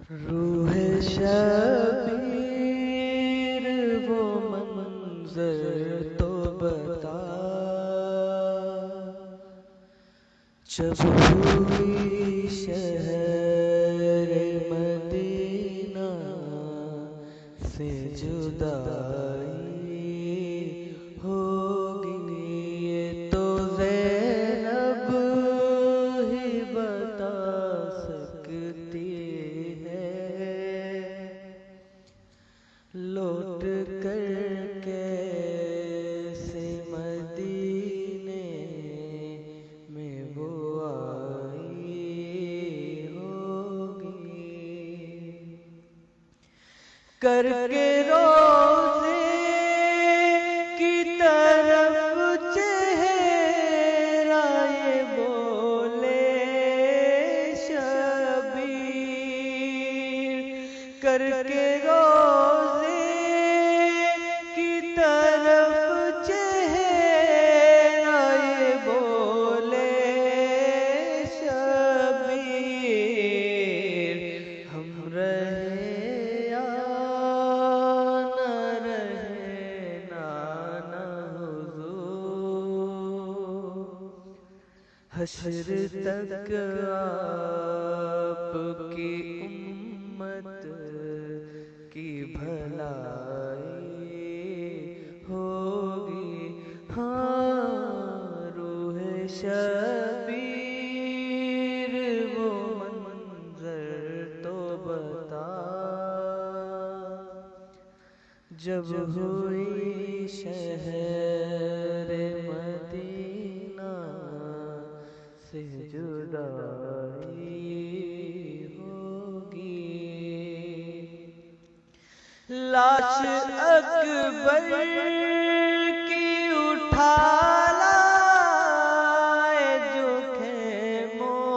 روح شبیر وہ منظر تو بتا، جب ہوئی شہر مدینہ سے جدائی ہوگی، یہ تو زینب ہی بتا سکتی ہے، لوٹ کر کیسے مدینے میں وہ آئی ہوگی، کر کے روزے کی طرف چہرہ یہ بولے شبیر، کر کے روزے کی طرف چہرہ یہ بولے شبیر، ہم رہے یا نہ رہے نانا حضور، حشر تک آپ کی امت کی بھلائی ہوگی، ہاں روح شبیر وہ منظر تو بتا، جب ہوئی شہر مدینہ سے جدائی ہوگی، لاش اکبر کی اٹھا لائے جو خیموں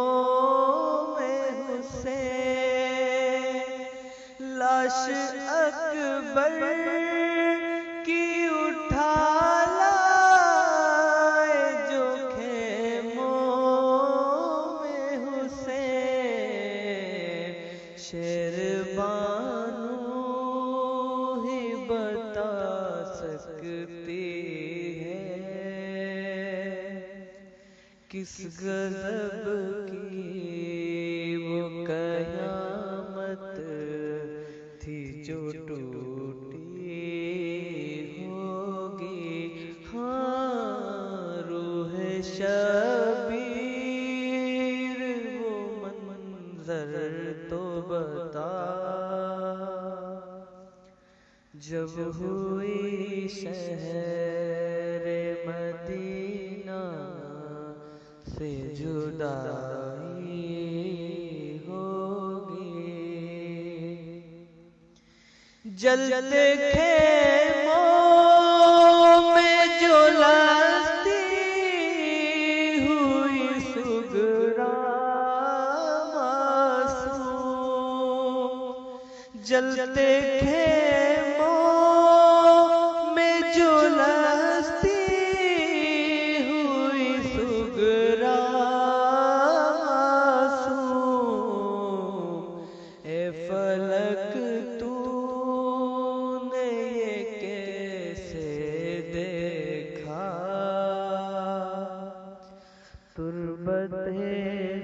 میں حسین، لاش اکبر کی اٹھا لائے جو خیموں میں حسین، شیربانو ہی بتا سکتی ہے، کس غضب کی وہ قیامت تھی جو ٹوٹی ہوگی، ہاں روح شبیر وہ منظر تو بتا، جب ہوئی شہر مدینہ سے جدائی ہوگی، جلتے خیموں میں جو لستی ہوئی سغرا معصوم، جلتے خیموں میں جو لستی ہوئی سغرا معصوم، اے فلک تو نے یہ کیسے دیکھا، تربت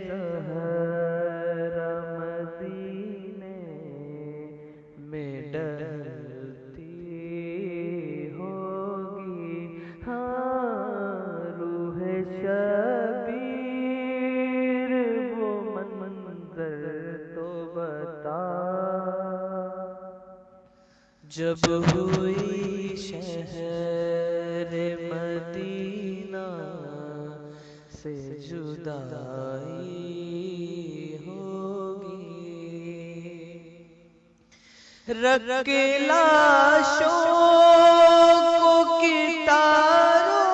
زہرا مدینے میں ڈلتی ہوگی، ہاں روح شبیر وہ منظر تو بتا، جب ہوئی شہر مدینہ سے جدائی ہوگی، رکھ کے لاشوں کو کتاروں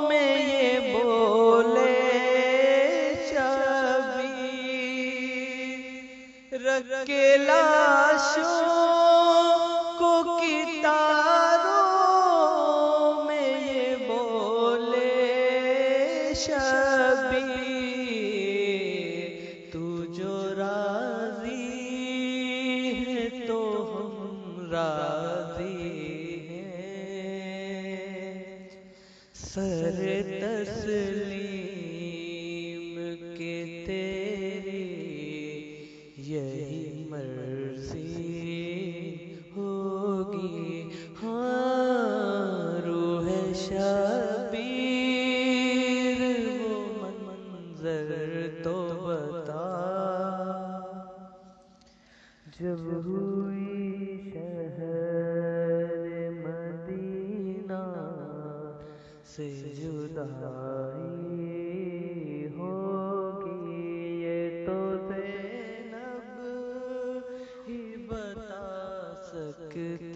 میں یہ بولے شبیر، رکھ کے لاشوں کو کتاروں میں یہ بولے شبیر، تو جو راضی تسلیم کہ تیری یہی مرضی ہوگی. ہاں روح شبیر وہ منظر تو بتا جب ہوئی شہر مدینہ سے جدائی ہوگی. یہ تو زینب ہی بتا سکتی